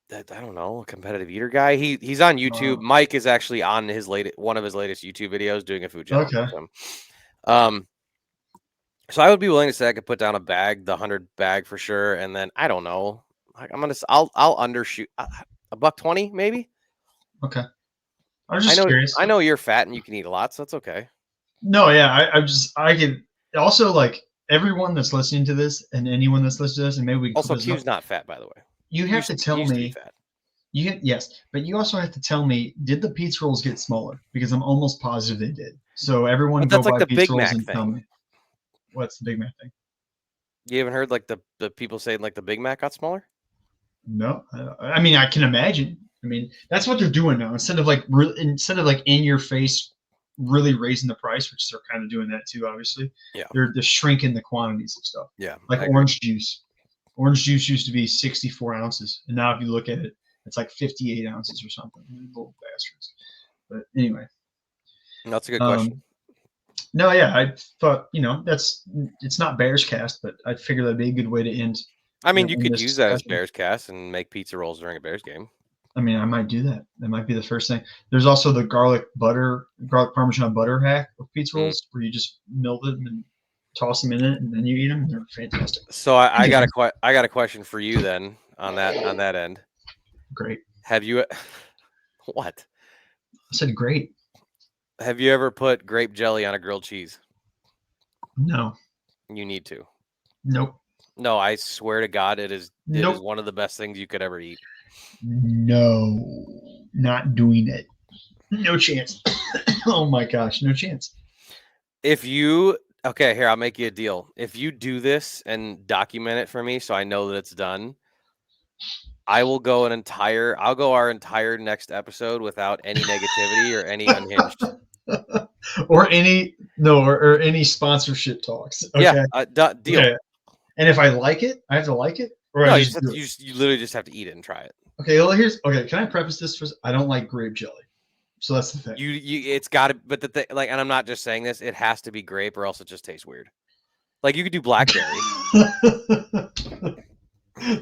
That I don't know, a competitive eater guy. He's on YouTube. Mike is actually on his one of his latest YouTube videos doing a food challenge Okay. with him. So I would be willing to say I could put down a bag, the 100 bag for sure, and then I don't know. I'll undershoot a buck 20 maybe. Okay. I was just curious. I know you're fat and you can eat a lot, so that's okay. No, yeah, I can also like everyone that's listening to this and anyone that's listening to this, and maybe we can Also, clip this up. Q's not fat, by the way. You have to He tell used to be me. fat. Yes, but you also have to tell me, did the pizza rolls get smaller? Because I'm almost positive they did. So everyone But go that's like buy the pizza Big rolls Mac and tell thing. me. What's the Big Mac thing? You haven't heard like the people saying like the Big Mac got smaller? No, I mean I can imagine. I mean that's what they're doing now. Instead of like in your face, really raising the price, which they're kind of doing that too. Obviously, Yeah. they're shrinking the quantities of stuff. Yeah. Like orange juice. Orange juice used to be 64 ounces, and now if you look at it, it's like 58 ounces or something. Little bastards. But anyway, That's a good question. No, yeah, I thought it's not Bearscast, but I figured that'd be a good way to end. I mean, you End could this use that as discussion. Bearscast and make pizza rolls during a Bears game. I mean, I might do that. That might be the first thing. There's also the garlic parmesan butter hack of pizza Mm. rolls, where you just melt it and then toss them in it, and then you eat them. And they're fantastic. So I got Anyway, I got a question for you then on that end. great. Have you what? I said great. Have you ever put grape jelly on a grilled cheese? No. You need to. Nope. No, I swear to God, it is Nope. one of the best things you could ever eat. No. Not doing it. No chance. Oh my gosh, no chance. If you okay, here, I'll make you a deal. If you do this and document it for me so I know that it's done, I'll go our entire next episode without any negativity or any unhinged. Or any sponsorship talks. Yeah, Okay. deal. Okay. And if I like it, I have to like it, or No, I you just do it. you literally just have to eat it and try it. Okay. Well, Can I preface this first? I don't like grape jelly, so that's the thing. It's got to. But the thing, like, and I'm not just saying this. It has to be grape, or else it just tastes weird. Like you could do blackberry.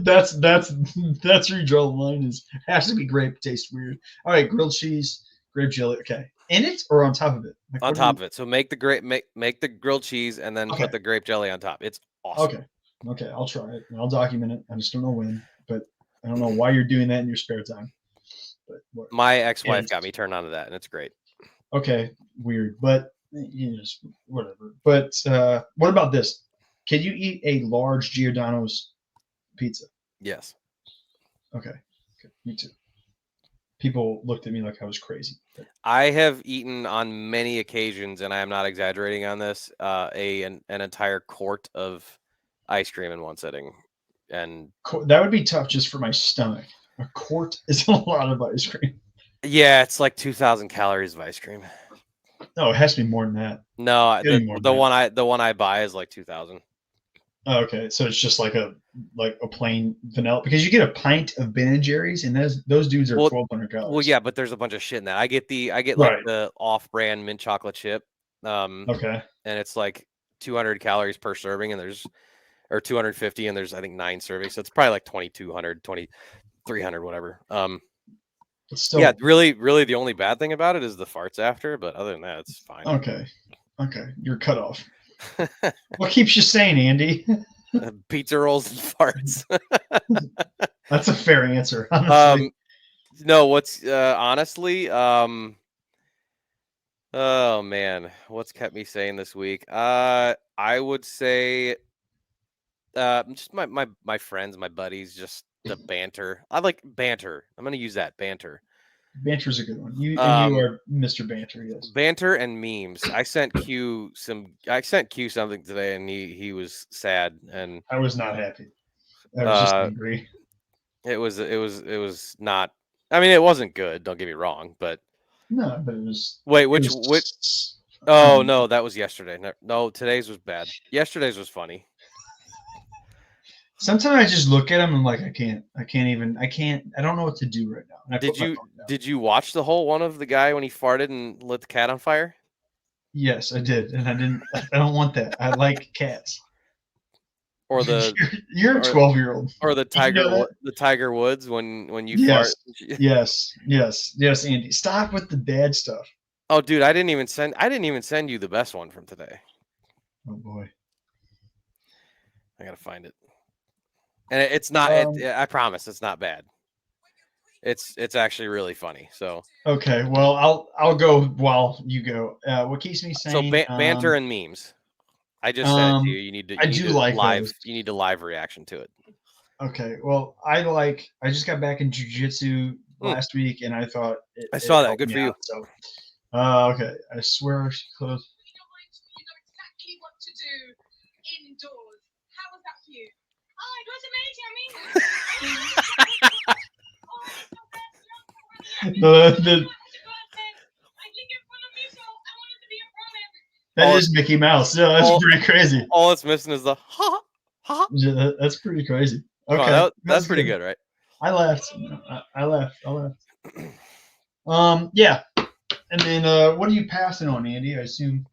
that's where you draw the line. Is has to be grape. Tastes weird. All right, grilled cheese, grape jelly. Okay, in it or on top of it? Like, On top of it. So make the the grilled cheese and then Okay. put the grape jelly on top. It's awesome. Okay, I'll try it and I'll document it. I just don't know when, but I don't know why you're doing that in your spare time. But my ex-wife got me turned on to that, and it's great. Okay, weird, but whatever. But what about this? Can you eat a large Giordano's pizza? Yes. Okay, me too. People looked at me like I was crazy. I have eaten on many occasions, and I am not exaggerating on this, an entire quart of ice cream in one sitting. And that would be tough just for my stomach. A quart is a lot of ice cream. Yeah, it's like 2,000 calories of ice cream. No, it has to be more than that. No, the one I buy is like 2,000. Oh, okay, so it's just like a plain vanilla, because you get a pint of Ben and Jerry's, and those dudes are 1,200 calories. Well, yeah, but there's a bunch of shit in that. I get like Right. the off-brand mint chocolate chip. Okay. And it's like 200 calories per serving, and or 250, and there's I think 9 servings, so it's probably like 2,200, 2,300, whatever. Still, yeah, really, the only bad thing about it is the farts after, but other than that, it's fine. Okay, you're cut off. What keeps you sane, Andy? Pizza rolls and farts. That's a fair answer, honestly. No, what's honestly, oh man, what's kept me sane this week? I would say, just my friends, my buddies, just the banter. I like banter. I'm gonna use that banter. Banter's a good one. You are Mr. Banter, yes. Banter and memes. I sent Q something today, and he was sad, and I was not happy. I was just angry. It was not. I mean, it wasn't good. Don't get me wrong, but no, but it was. Wait, which? Oh no, that was yesterday. No, today's was bad. Yesterday's was funny. Sometimes I just look at him and I'm like, I don't know what to do right now. And did you watch the whole one of the guy when he farted and lit the cat on fire? Yes, I did, and I don't want that. I like cats. Or you're a 12-year-old. Or the Tiger Woods when you fart. Yes, Andy. Stop with the bad stuff. Oh, dude, I didn't even send you the best one from today. Oh boy, I gotta find it. And it's not. I promise, it's not bad. It's actually really funny. So okay, well, I'll go while you go. What keeps me sane? So banter and memes. I just sent it to you. You need to. You need a live reaction to it. Okay. Well, I just got back in jiu-jitsu last week, and I thought I saw that. Good for you. So, okay. I swear she closed. You know exactly what to do indoors. How was that for you? Oh, it was amazing. That is Mickey Mouse. Yeah, that's pretty crazy. All it's missing is the ha ha. Yeah, that's pretty crazy. Okay, that's pretty good, right? I laughed. I laughed. Yeah. And then what are you passing on, Andy? I assume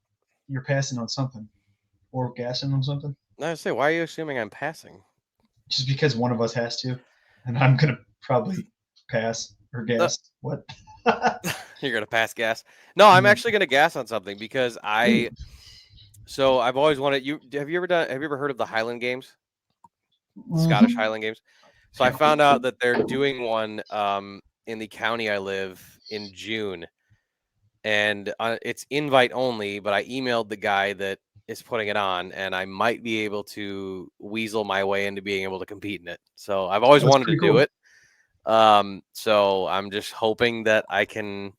you're passing on something or gassing on something. I say, why are you assuming I'm passing? Just because one of us has to, and I'm gonna probably pass or gas. What? You're gonna pass gas? No, I'm Yeah. actually gonna gas on something because So I've always wanted you. Have you ever heard of the Highland Games, Scottish Mhm. Highland Games? So I found out that they're doing one in the county I live in June, and it's invite only. But I emailed the guy that is putting it on, and I might be able to weasel my way into being able to compete in it. So I've always That's wanted to pretty do cool. it. So I'm just hoping that I can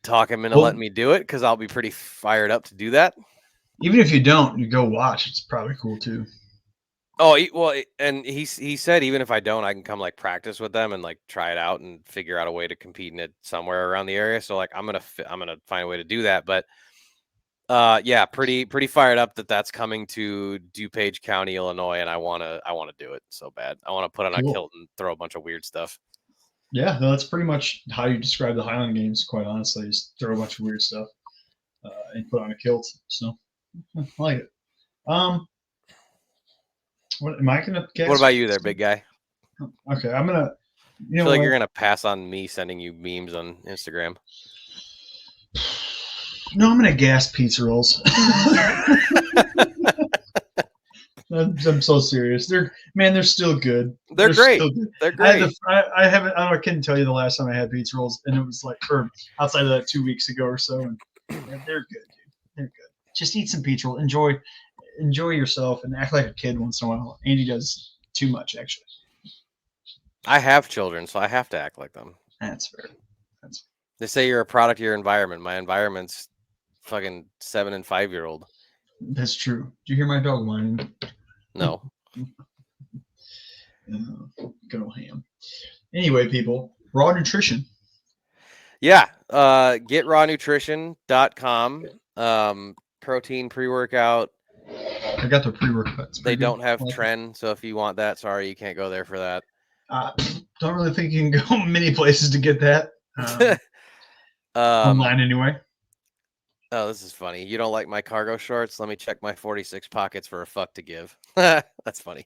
talk him into Well, letting me do it because I'll be pretty fired up to do that. even if you don't, you go watch. It's probably cool too. Oh, and he said even if I don't, I can come like practice with them and like try it out and figure out a way to compete in it somewhere around the area. So like I'm gonna find a way to do that. But yeah, pretty fired up that that's coming to DuPage County, Illinois, and I wanna do it so bad. I want to put on a Cool. kilt and throw a bunch of weird stuff. Yeah, no, that's pretty much how you describe the Highland Games. Quite honestly, is throw a bunch of weird stuff and put on a kilt. So I like it. What am I gonna guess? What about you there, big guy? Okay, I'm gonna. You I know feel like what? you're gonna pass on me sending you memes on Instagram. No, I'm gonna gas pizza rolls. I'm so serious. They're still good. They're great. Still good. They're I great. haven't. I couldn't tell you the last time I had pizza rolls, and it was like, or outside of that 2 weeks ago or so. And yeah, they're good, dude. They're good. Just eat some pizza roll. Enjoy yourself, and act like a kid once in a while. Andy does too much, actually. I have children, so I have to act like them. That's fair. They say you're a product of your environment. My environment's fucking 7 and 5-year-old. That's true. Did you hear my dog whining? No. Good old ham. Anyway, people, raw nutrition. Yeah. GetRawNutrition.com. Protein pre-workout. I got the pre-workouts. They don't have Tren, so if you want that, sorry, you can't go there for that. Don't really think you can go many places to get that. Online anyway. Oh, this is funny. You don't like my cargo shorts? Let me check my 46 pockets for a fuck to give. That's funny.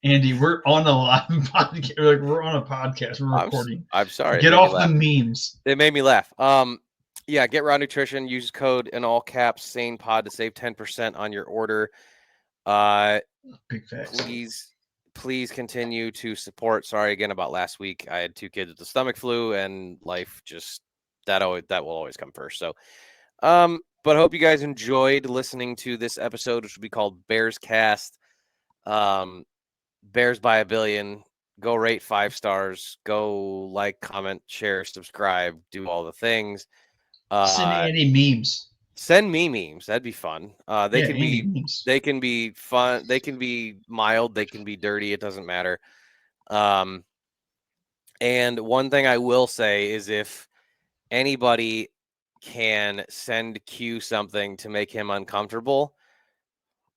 Andy, we're on a live podcast. We're on a podcast. We're recording. I'm sorry. Get off the memes. It made me laugh. Yeah, Get Raw Nutrition. Use code in all caps SanePod to save 10% on your order. Big facts. Please continue to support. Sorry again about last week. I had 2 kids with the stomach flu, and life just that will always come first. So, but I hope you guys enjoyed listening to this episode, which will be called Bearscast. Bears by a billion. Go rate 5 stars. Go like, comment, share, subscribe, do all the things. Send Andy memes. Send me memes. That'd be fun. They can be fun. They can be mild. They can be dirty. It doesn't matter. And one thing I will say is if anybody can send Q something to make him uncomfortable,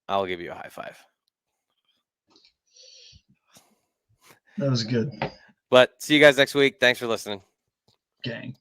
I'll give you a high five. That was good. But see you guys next week. Thanks for listening. Gang.